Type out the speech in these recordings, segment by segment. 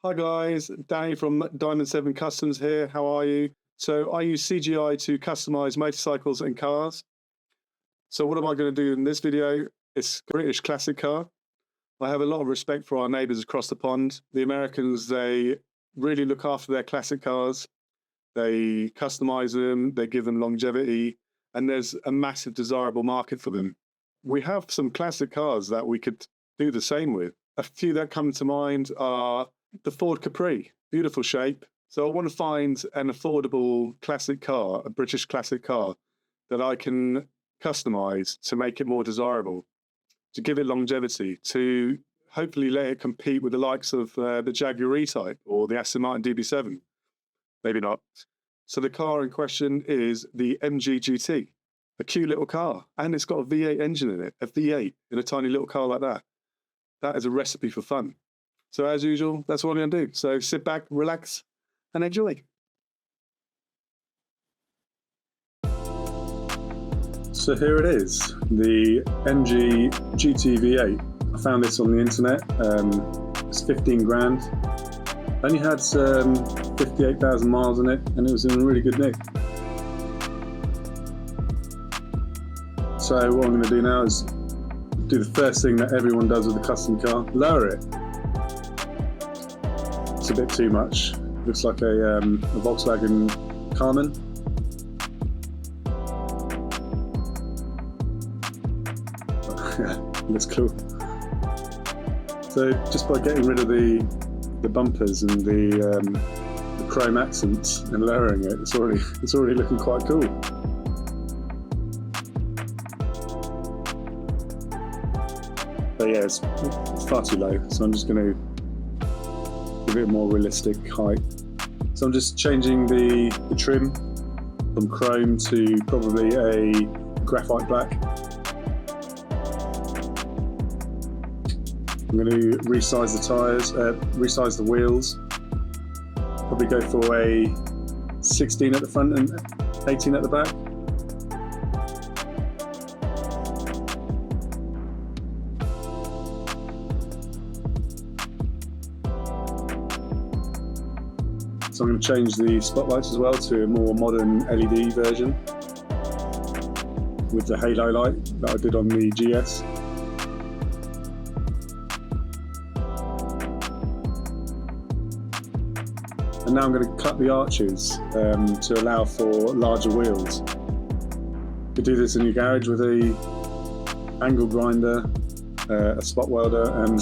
Hi guys, Danny from Diamond7 Customs here. How are you? So I use CGI to customize motorcycles and cars. So what am I going to do in this video? It's a British classic car. I have a lot of respect for our neighbors across the pond. The Americans, they really look after their classic cars. They customize them, they give them longevity, and there's a massive desirable market for them. We have some classic cars that we could do the same with. A few that come to mind are the Ford Capri, beautiful shape. So I want to find an affordable classic car, a British classic car, that I can customize to make it more desirable, to give it longevity, to hopefully let it compete with the likes of the Jaguar E-Type or the Aston Martin DB7. Maybe not. So the car in question is the MG GT, a cute little car, and it's got a V8 engine in it, a V8 in a tiny little car like that. That is a recipe for fun. So as usual, that's what I'm going to do. So sit back, relax, and enjoy. So here it is, the MG GT V8. I found this on the internet. It's 15 grand. Only had 58,000 miles on it, and it was in really good nick. So what I'm going to do now is do the first thing that everyone does with a custom car: lower it. It's a bit too much. Looks like a Volkswagen Carmen. Looks cool. So just by getting rid of the bumpers and the chrome accents and lowering it, it's already looking quite cool. But yeah, it's far too low, so I'm just going to give it a more realistic height. So I'm just changing the trim from chrome to probably a graphite black. I'm going to resize the tyres, resize the wheels. Probably go for a 16 at the front and 18 at the back. So I'm going to change the spotlights as well to a more modern LED version with the halo light that I did on the GS. And now I'm going to cut the arches to allow for larger wheels. You could do this in your garage with a angle grinder, a spot welder, and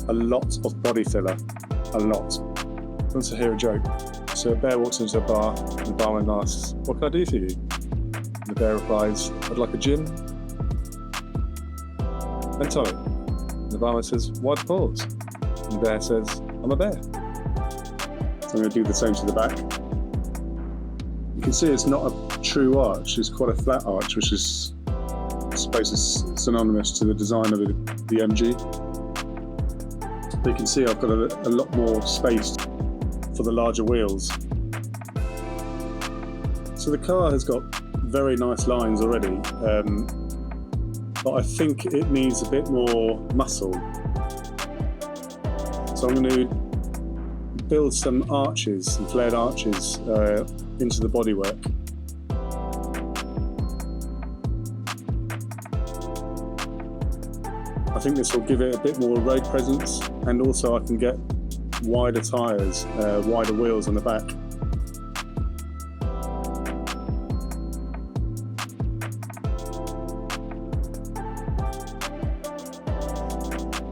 a lot of body filler. A lot. Once I hear a joke. So a bear walks into a bar and the barman asks, "What can I do for you?" And the bear replies, "I'd like a gin and tonic." And the barman says, "Why the pause?" And the bear says, "I'm a bear." So I'm going to do the same to the back. You can see it's not a true arch, it's quite a flat arch, which is, I suppose, is synonymous to the design of the MG. But you can see I've got a lot more space for the larger wheels. So the car has got very nice lines already, but I think it needs a bit more muscle. So I'm going to build some arches, some flared arches into the bodywork. I think this will give it a bit more road presence, and also I can get wider tyres, wider wheels on the back.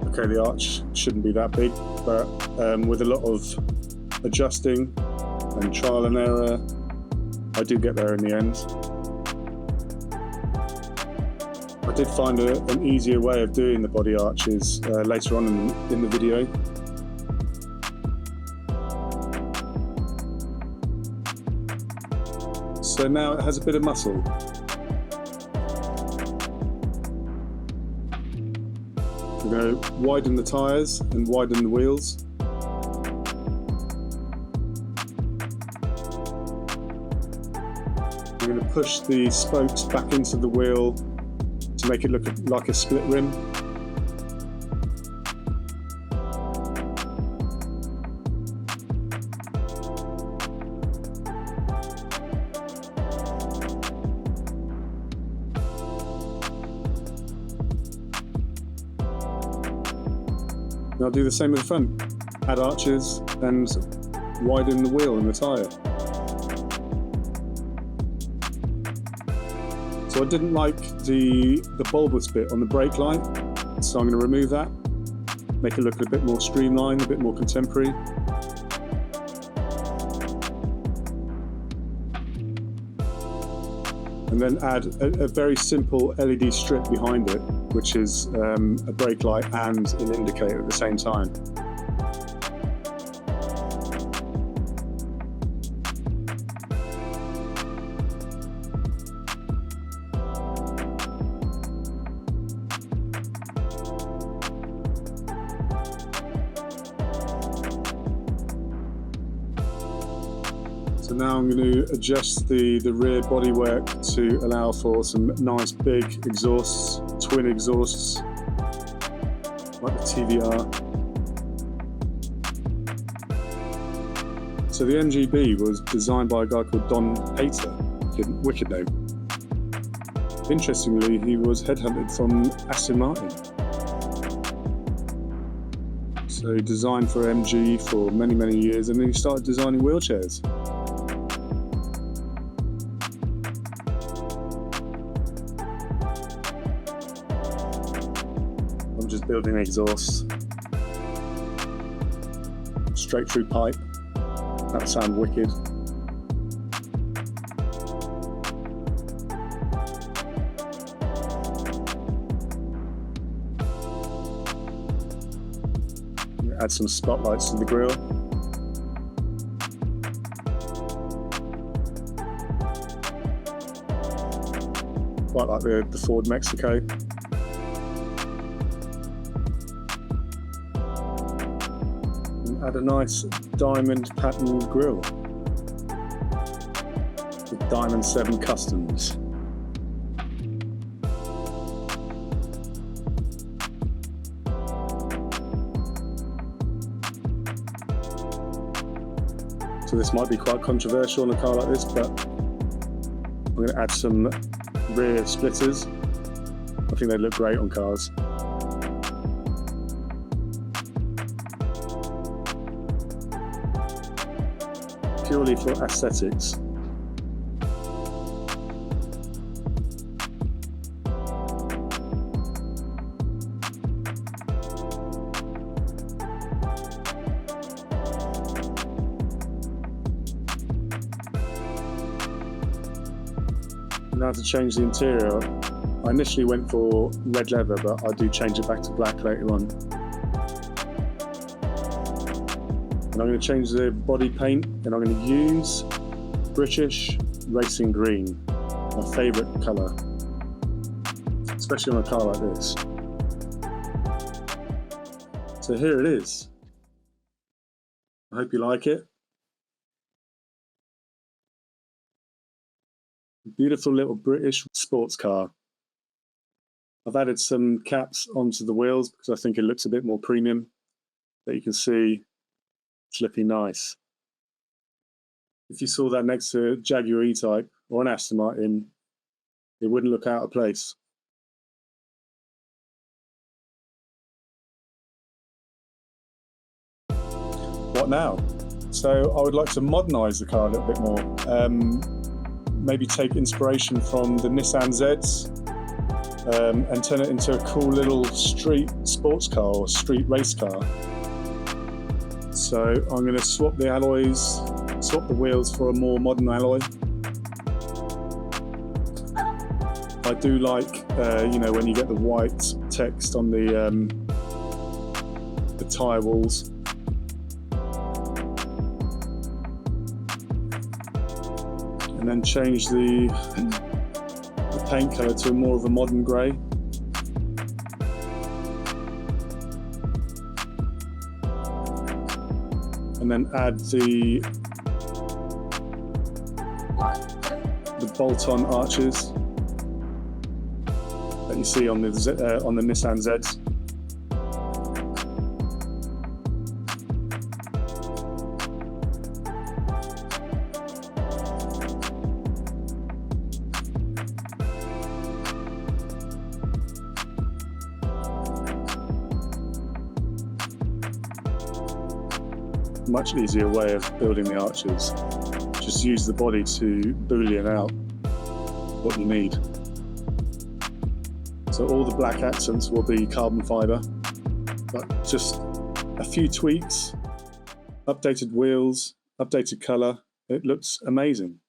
Okay, the arch shouldn't be that big, but with a lot of adjusting and trial and error, I do get there in the end. I did find an easier way of doing the body arches later on in the video. So now it has a bit of muscle. We're going to widen the tyres and widen the wheels. We're going to push the spokes back into the wheel to make it look like a split rim. And I'll do the same with the front. Add arches and widen the wheel and the tyre. So I didn't like the bulbous bit on the brake light, so I'm going to remove that, make it look a bit more streamlined, a bit more contemporary. And then add a very simple LED strip behind it, which is a brake light and an indicator at the same time. So now I'm going to adjust the rear bodywork to allow for some nice big exhausts, twin exhausts, like the TVR. So the MGB was designed by a guy called Don Hater, wicked name. Interestingly, he was headhunted from Aston Martin. So he designed for MG for many, many years, and then he started designing wheelchairs. I'm just building an exhaust. Straight through pipe. That sounds wicked. Add some spotlights to the grille. Quite like the Ford Mexico. And add a nice diamond patterned grille with Diamond7 Customs. So this might be quite controversial in a car like this, but I'm going to add some rear splitters. I think they look great on cars. Purely for aesthetics. Now to change the interior, I initially went for red leather, but I do change it back to black later on. And I'm going to change the body paint, and I'm going to use British Racing Green, my favourite colour, especially on a car like this. So here it is. I hope you like it. Beautiful little British sports car. I've added some caps onto the wheels because I think it looks a bit more premium. That you can see it's looking nice. If you saw that next to a Jaguar E-Type or an Aston Martin, it wouldn't look out of place. What now? So I would like to modernise the car a little bit more. Maybe take inspiration from the Nissan Zs and turn it into a cool little street sports car or street race car. So I'm going to swap the alloys, swap the wheels for a more modern alloy. I do like, you know, when you get the white text on the tyre walls. And then change the paint colour to more of a modern grey. And then add the bolt-on arches that you see on the Nissan Zs. much easier way of building the arches. Just use the body to boolean out what you need. So all the black accents will be carbon fibre, but just a few tweaks, updated wheels, updated colour. It looks amazing.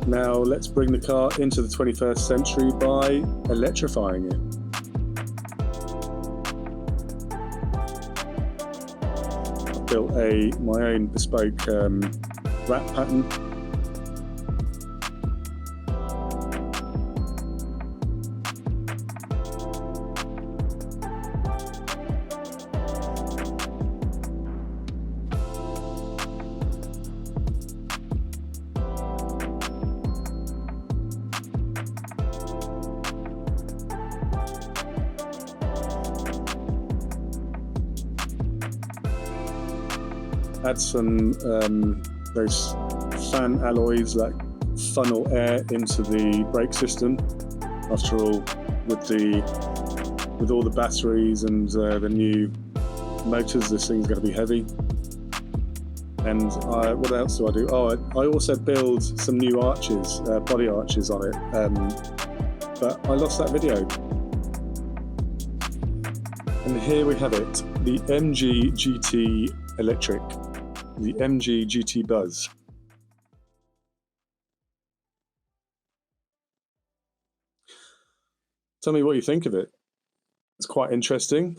Now let's bring the car into the 21st century by electrifying it. I built my own bespoke wrap pattern. Add some those fan alloys that funnel air into the brake system. After all, with all the batteries and the new motors, this thing's going to be heavy. And what else do I do? Oh, I also build some new arches, body arches on it, but I lost that video. And here we have it, the MG GT Electric. The MG GT Buzz. Tell me what you think of it. It's quite interesting.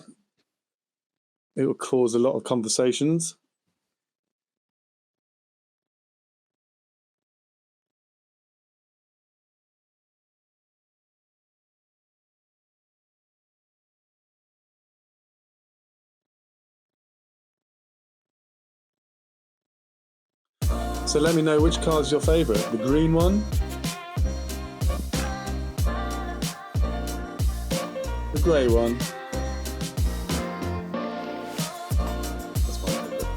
It will cause a lot of conversations. So let me know which car is your favourite, the green one, the grey one. That's my favourite.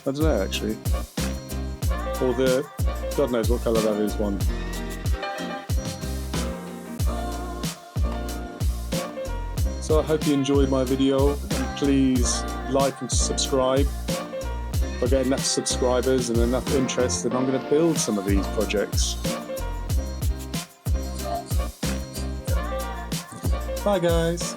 I don't know actually. Or the, God knows what colour that is one. So I hope you enjoyed my video, and please like and subscribe. If I get enough subscribers and enough interest, then I'm going to build some of these projects. Bye guys.